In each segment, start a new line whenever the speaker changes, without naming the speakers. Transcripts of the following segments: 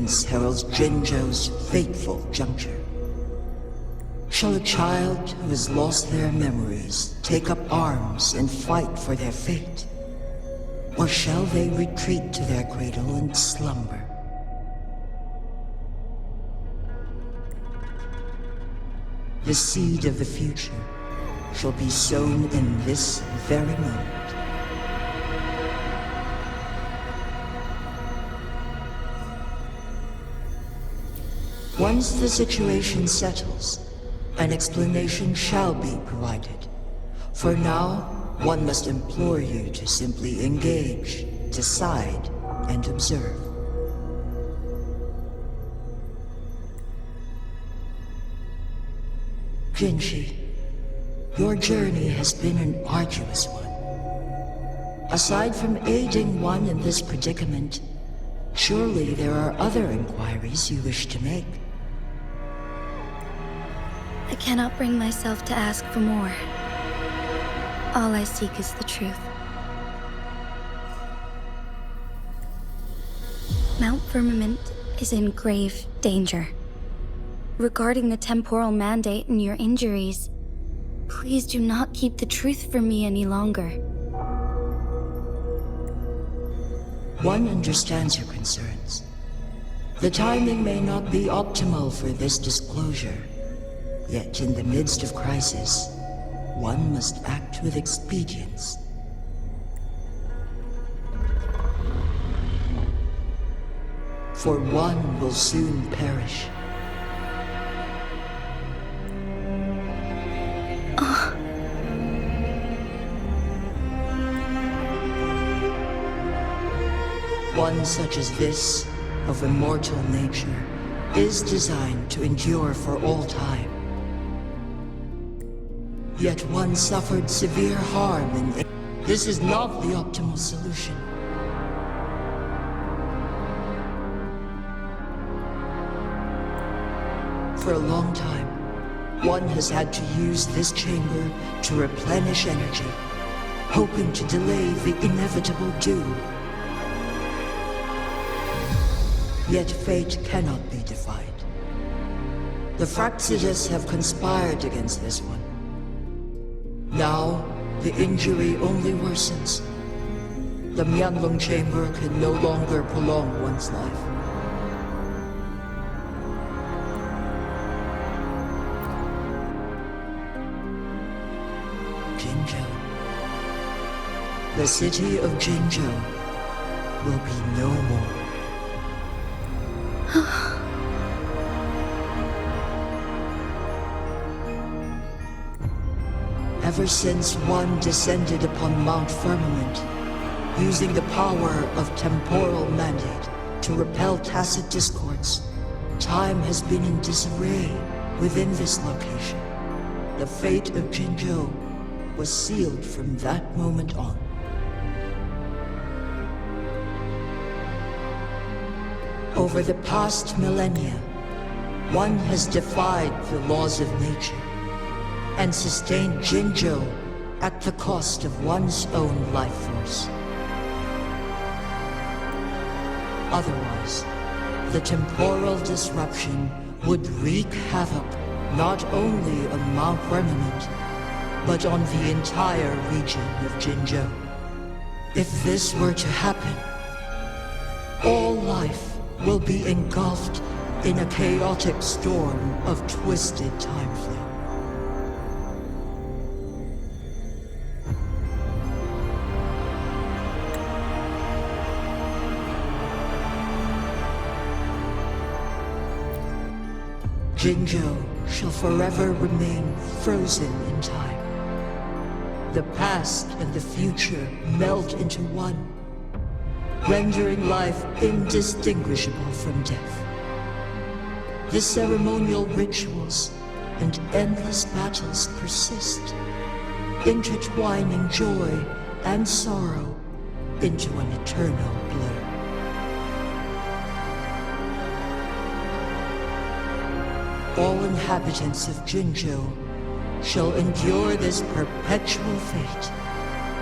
significance heralds Jinzhou's fateful juncture. Shall a child who has lost their memories take up arms and fight for their fate? Or shall they retreat to their cradle and slumber? The seed of the future shall be sown in this very moment. Once the situation settles, an explanation shall be provided. For now, one must implore you to simply engage, decide, and observe. Jinshi, your journey has been an arduous one. Aside from aiding one in this predicament, surely there are other inquiries you wish to make.
I cannot bring myself to ask for more. All I seek is the truth. Mount Firmament is in grave danger. Regarding the temporal mandate and your injuries, please do not keep the truth from me any longer.
One understands your concerns. The timing may not be optimal for this disclosure. Yet in the midst of crisis, one must act with expedience. For one will soon perish. One such as this, of immortal nature, is designed to endure for all time. Yet one suffered severe harm in... This is not the optimal solution. For a long time, one has had to use this chamber to replenish energy, hoping to delay the inevitable doom. Yet fate cannot be defied. The Fraxidas have conspired against this one. Now, the injury only worsens. The Mianlong chamber can no longer prolong one's life. Jinzhou. The city of Jinzhou will be no more. Ever since one descended upon Mount Firmament, using the power of temporal mandate to repel tacit discords, time has been in disarray within this location. The fate of Jinzhou was sealed from that moment on. Over the past millennia, one has defied the laws of nature and sustained Jinzhou at the cost of one's own life force. Otherwise, the temporal disruption would wreak havoc not only on Mount Firmament, but on the entire region of Jinzhou. If this were to happen, all life will be engulfed in a chaotic storm of twisted time flame. Jinzhou shall forever remain frozen in time. The past and the future melt into one, rendering life indistinguishable from death. The ceremonial rituals and endless battles persist, intertwining joy and sorrow into an eternal blur. All inhabitants of Jinzhou shall endure this perpetual fate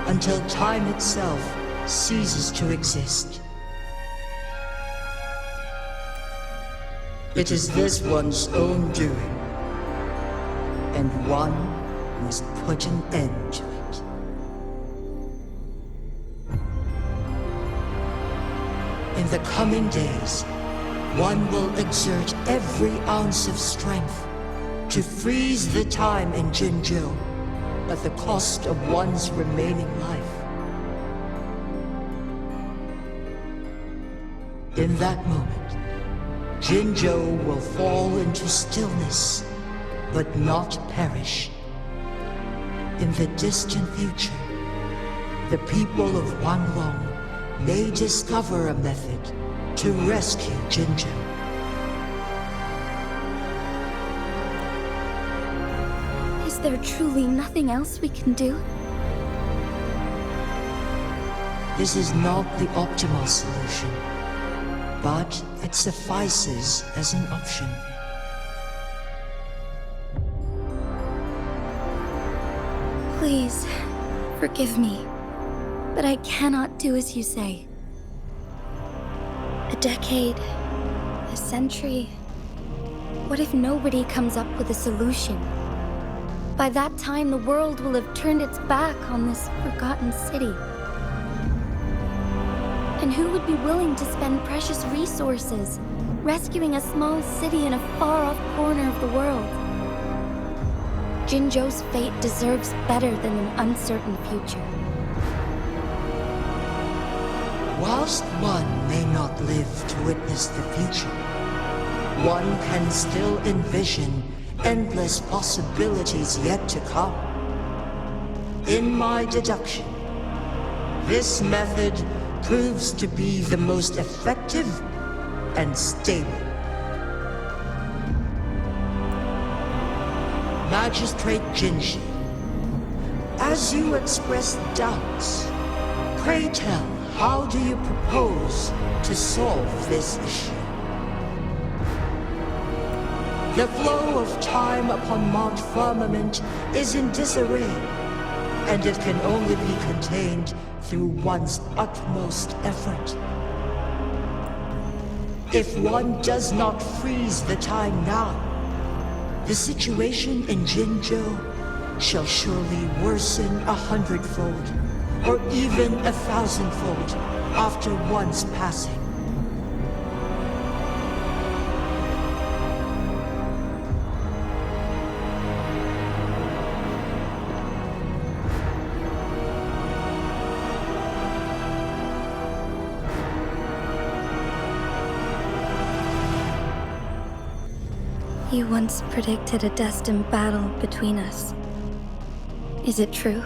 until time itself ceases to exist. It is this one's own doing, and one must put an end to it. In the coming days, one will exert every ounce of strength to freeze the time in Jinzhou at the cost of one's remaining life. In that moment, Jinzhou will fall into stillness, but not perish. In the distant future, the people of Wanlong may discover a method to rescue Jinzhou.
Is there truly nothing else we can do?
This is not the optimal solution, but it suffices as an option.
Please, forgive me, but I cannot do as you say. A decade, a century. What if nobody comes up with a solution? By that time, the world will have turned its back on this forgotten city. And who would be willing to spend precious resources rescuing a small city in a far-off corner of the world? Jinzhou's fate deserves better than an uncertain future.
Whilst one may not live to witness the future, one can still envision endless possibilities yet to come. In my deduction, this method proves to be the most effective and stable. Magistrate Jinji, as you express doubts, pray tell, how do you propose to solve this issue? The flow of time upon Mount Firmament is in disarray, and it can only be contained through one's utmost effort. If one does not freeze the time now, the situation in Jinzhou shall surely worsen 100-fold, or even 1,000-fold after one's passing.
You once predicted a destined battle between us. Is it true?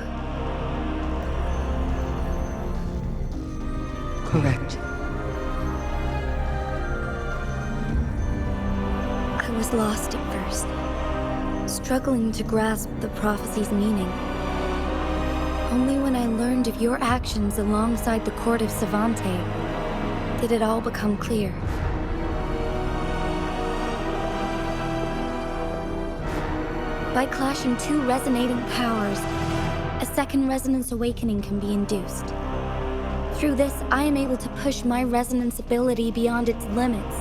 Correct.
I was lost at first, struggling to grasp the prophecy's meaning. Only when I learned of your actions alongside the court of Savante did it all become clear. By clashing two resonating powers, a second resonance awakening can be induced. Through this, I am able to push my resonance ability beyond its limits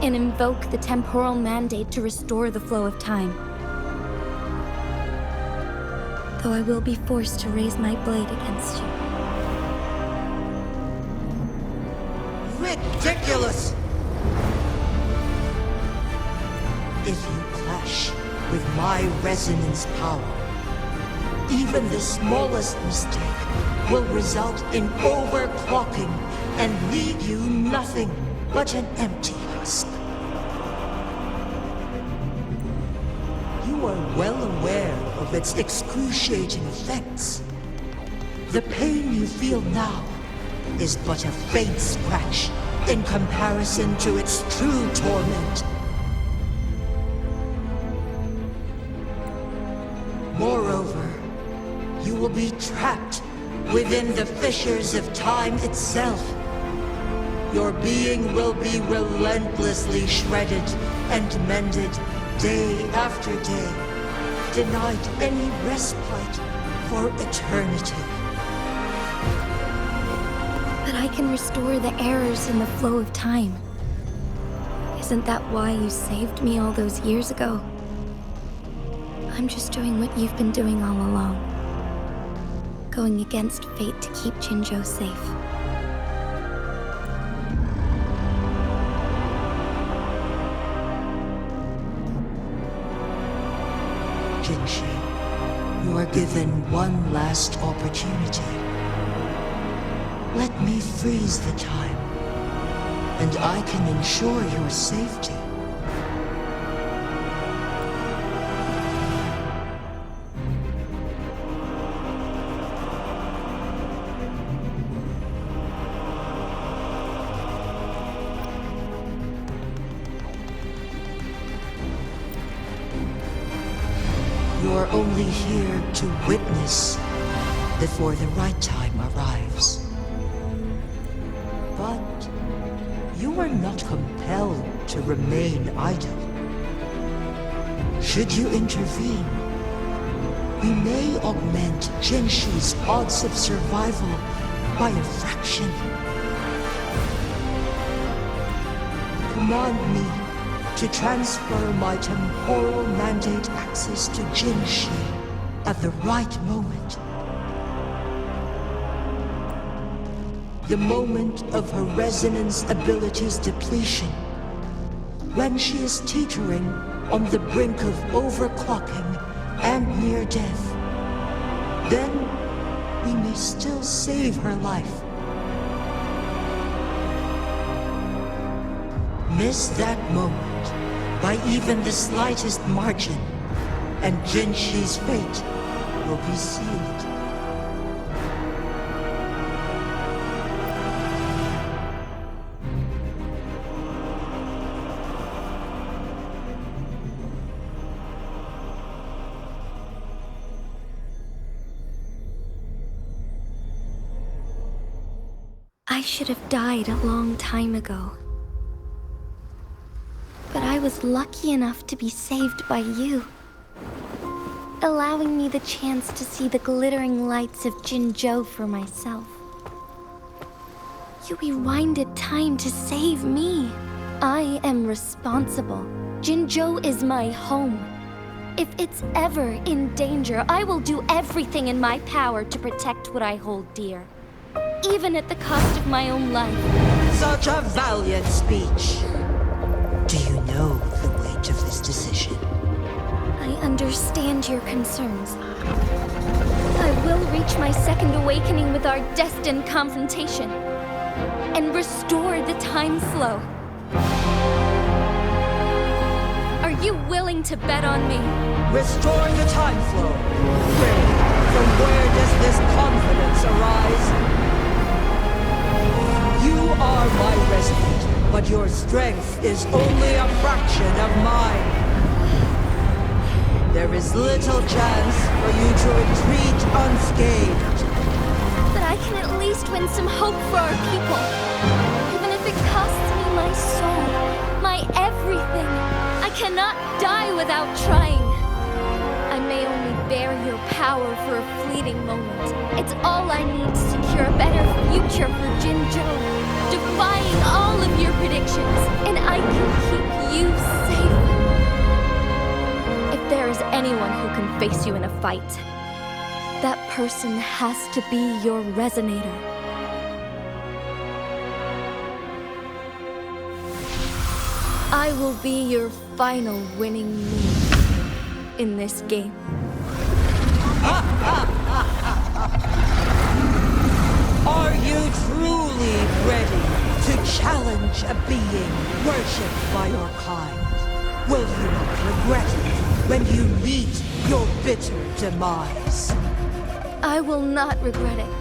and invoke the temporal mandate to restore the flow of time. Though I will be forced to raise my blade against you.
Ridiculous! If you clash with my resonance power, even the smallest mistake will result in overclocking and leave you nothing but an empty husk. You are well aware of its excruciating effects. The pain you feel now is but a faint scratch in comparison to its true torment. Moreover, you will be trapped within the fissures of time itself. Your being will be relentlessly shredded and mended day after day, denied any respite for eternity.
But I can restore the errors in the flow of time. Is Isn't that why you saved me all those years ago? I'm just doing what you've been doing all along. Going against fate to keep Jinzhou safe.
Jinshi, you are given one last opportunity. Let me freeze the time, and I can ensure your safety. You're only here to witness before the right time arrives. But you are not compelled to remain idle. Should you intervene, we may augment Jinshi's odds of survival by a fraction. Command me to transfer my temporal mandate access to Jinshi at the right moment. The moment of her resonance ability's depletion, when she is teetering on the brink of overclocking and near death. Then we may still save her life. Miss that moment by even the slightest margin, and Jinshi's fate will be sealed.
I should have died a long time ago. But I was lucky enough to be saved by you, allowing me the chance to see the glittering lights of Jinzhou for myself. You rewinded time to save me. I am responsible. Jinzhou is my home. If it's ever in danger, I will do everything in my power to protect what I hold dear, even at the cost of my own life.
Such a valiant speech. Do you know the weight of this decision?
I understand your concerns. I will reach my second awakening with our destined confrontation and restore the time flow. Are you willing to bet on me?
Restore the time flow. From where does this confidence arise? You are my resident, but your strength is only a fraction of mine. There is little chance for you to retreat unscathed.
But I can at least win some hope for our people. Even if it costs me my soul, my everything. I cannot die without trying. I may only bear your power for a fleeting moment. It's all I need to secure a better future for Jinzhou, defying all of your predictions, and I can keep you safe. If there is anyone who can face you in a fight, that person has to be your resonator. I will be your final winning move in this game.
Are you truly ready to challenge a being worshipped by your kind? Will you not regret it when you meet your bitter demise?
I will not regret it,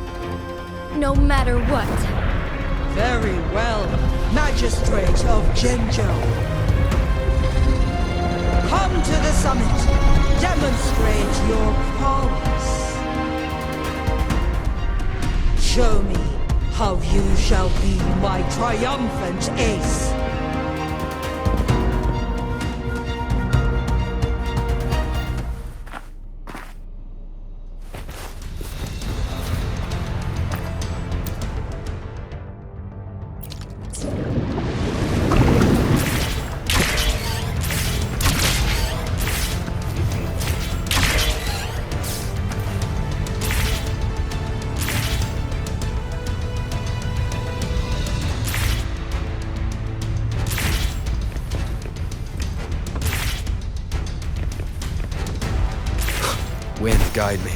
no matter what.
Very well, Magistrate of Jinzhou. Come to the summit. Demonstrate your prowess. Show me how you shall be my triumphant ace.
Wind, guide me.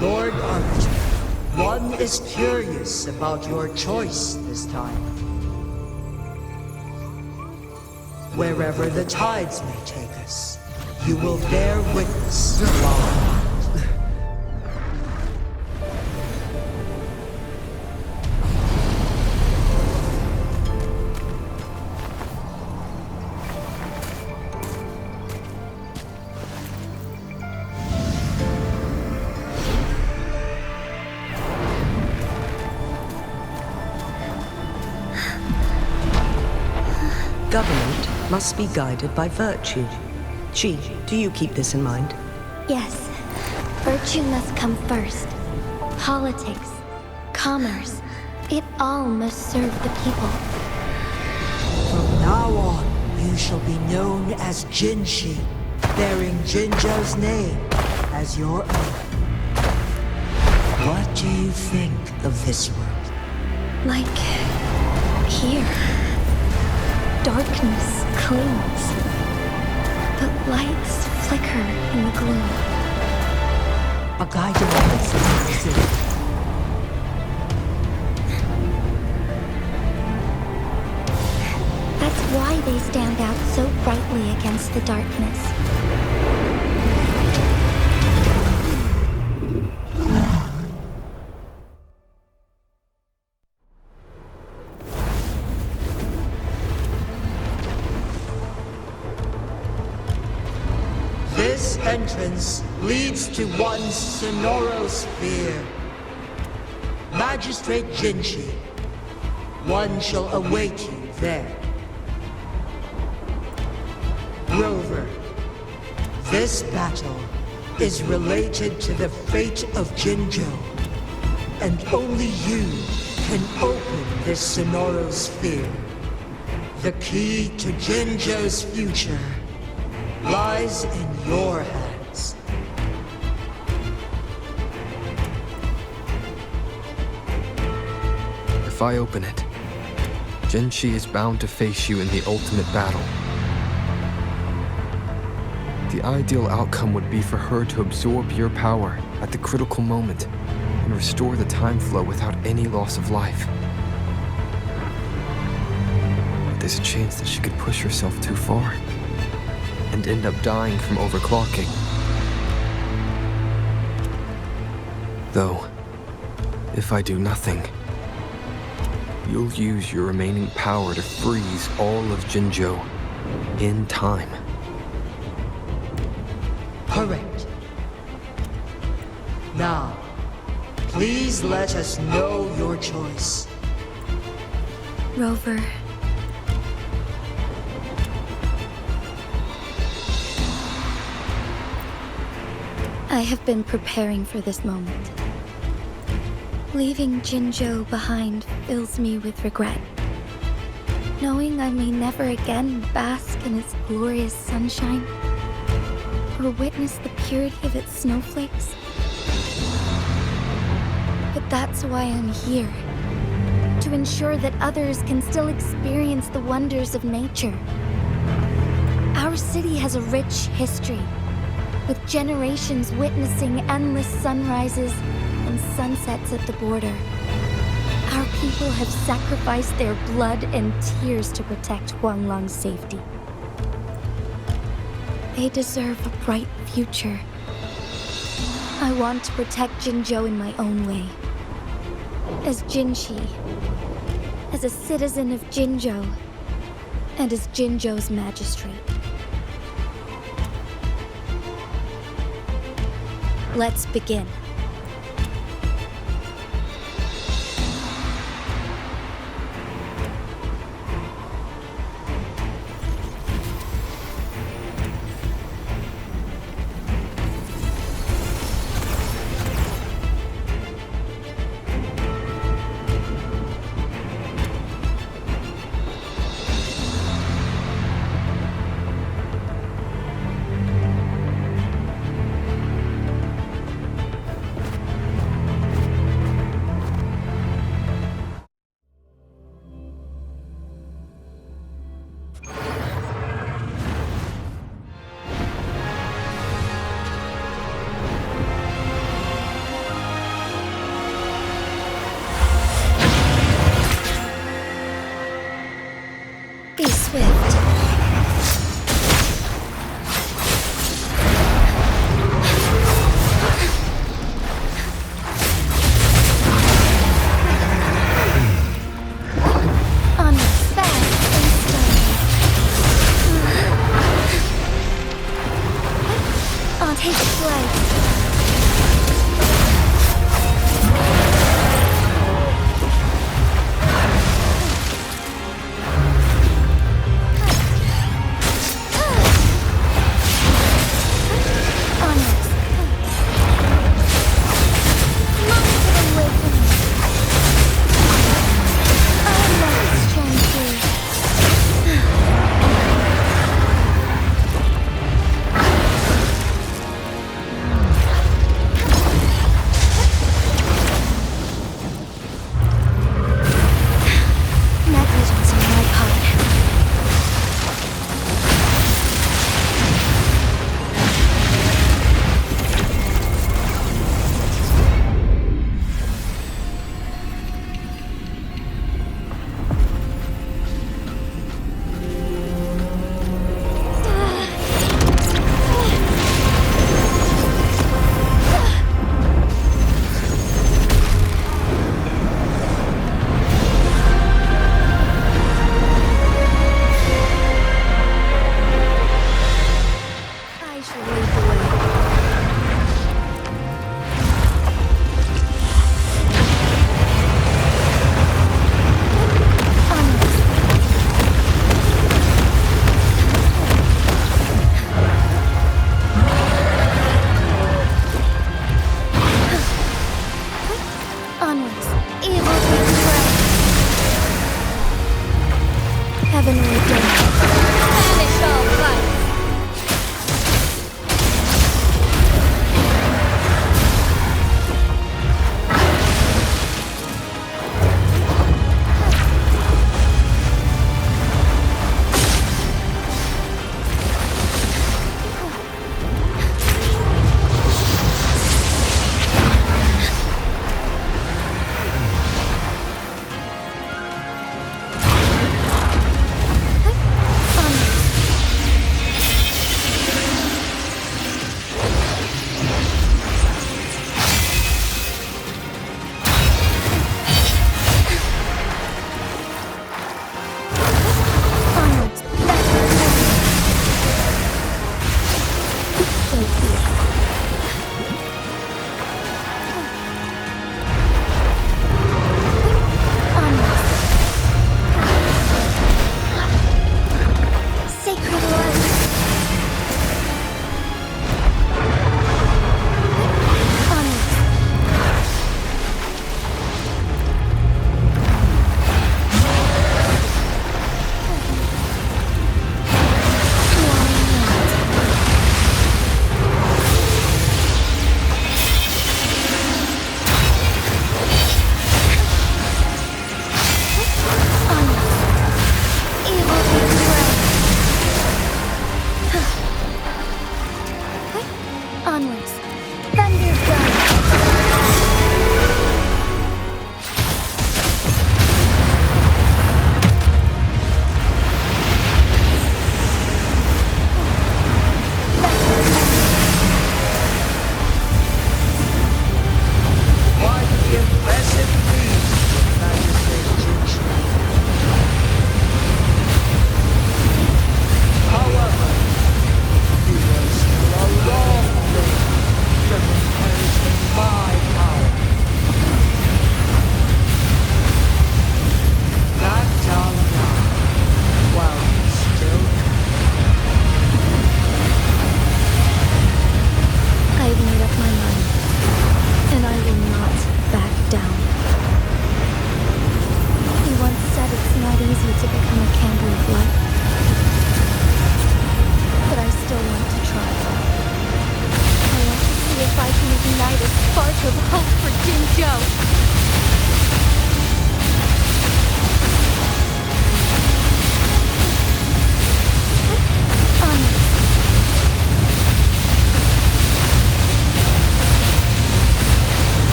Lord Arbiter, one is curious about your choice this time. Wherever the tides may take us, you will bear witness to our mind.
Government must be guided by virtue. Chi, do you keep this in mind?
Yes, virtue must come first. Politics, commerce, it all must serve the people.
From now on, you shall be known as Jinshi, bearing Jinzhou's name as your own. What do you think of this world?
Like here. Darkness clings, but lights flicker in the gloom.
A guiding presence is it?
That's why they stand out so brightly against the darkness.
This entrance leads to one Sonoro sphere. Magistrate Jinshi, one shall await you there. Rover, this battle is related to the fate of Jinzhou, and only you can open this Sonoro sphere. The key to Jinzhou's future lies in your hands.
If I open it, Jinshi is bound to face you in the ultimate battle. The ideal outcome would be for her to absorb your power at the critical moment and restore the time flow without any loss of life. But there's a chance that she could push herself too far and end up dying from overclocking. Though, if I do nothing, you'll use your remaining power to freeze all of Jinzhou in time.
Correct. Now, please let us know your choice.
Rover. I have been preparing for this moment. Leaving Jinzhou behind fills me with regret. Knowing I may never again bask in its glorious sunshine, or witness the purity of its snowflakes. But that's why I'm here. to ensure that others can still experience the wonders of nature. Our city has a rich history, with generations witnessing endless sunrises and sunsets at the border. Our people have sacrificed their blood and tears to protect Huanglang's safety. They deserve a bright future. I want to protect Jinzhou in my own way. As Jinshi, as a citizen of Jinzhou, and as Jinzhou's magistrate. Let's begin. Be swift. I'll take flight. Heavenly Day. Banish all fights.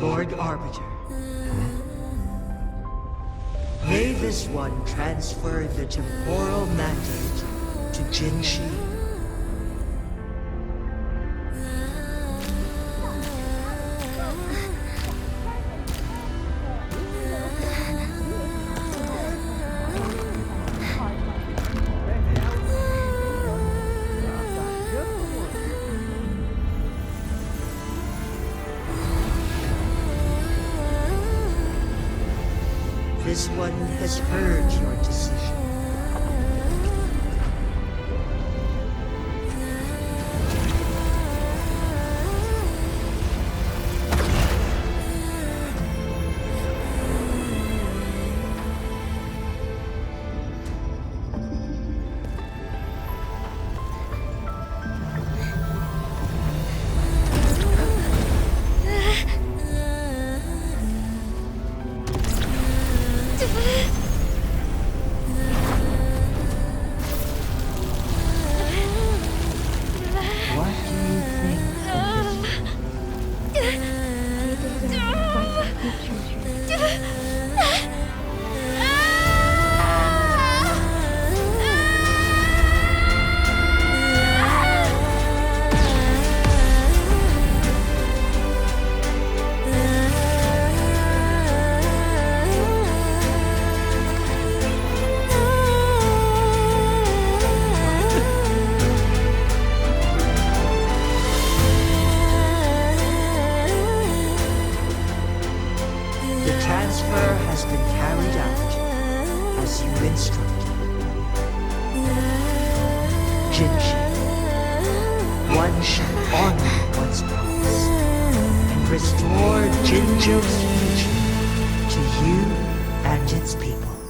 Lord Arbiter. May this one transfer the temporal mandate to Jinshi. This one has heard your decision. What do you think of this? The transfer has been carried out as you instructed. Jinshi, one shall honor one's promise and restore Jinjo's future to you and its people.